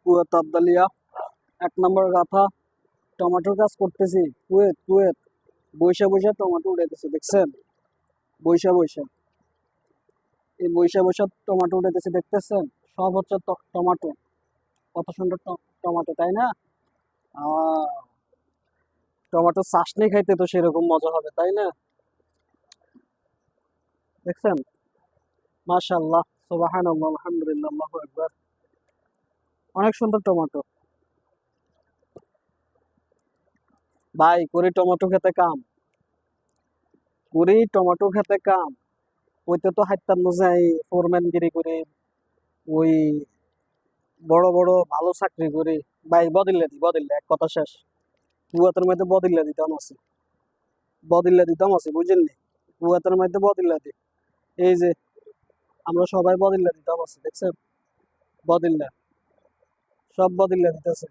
Kuwait আবদালিয়া 1 নম্বর গাথা টমেটোর কাজ করতেছি। কুয়েত কুয়েত বৈশা বৈশা টমেটো উঠাইতেছি, দেখছেন? বৈশা বৈশা এই বৈশা বৈশা টমেটো উঠাইতেছি, দেখতেছেন? সব হচ্ছে টমেটো। কত সুন্দর টমেটো, তাই না? আহ টমেটো চাটনি খাইতে তো সেরকম মজা হবে, তাই না? দেখছেন? মাশাআল্লাহ, সুবহানাল্লাহ, আলহামদুলিল্লাহ, আল্লাহু আকবার। অনেক সুন্দর টমেটো। ভাই করি টমেটো খেতে কাম, করি টমেটো খেতে কাম। ওইতে তো হাইতাম না যাই ফোরম্যানগিরি করে, ওই বড় বড় ভালো চাকরি করে। ভাই বদিল্লা এক কথা শেষ। কুয়াতের মধ্যে বদিল্লা দিতাম আছে, বদিল্লা দিতাম আছে, বুঝলেন নি? কুয়াতের মধ্যে বদিল্লা দি, এই যে আমরা সবাই বদিল্লা দিতাম আছে, দেখছেন? বদিল্লা, সব বদিল্লা দিতেছে।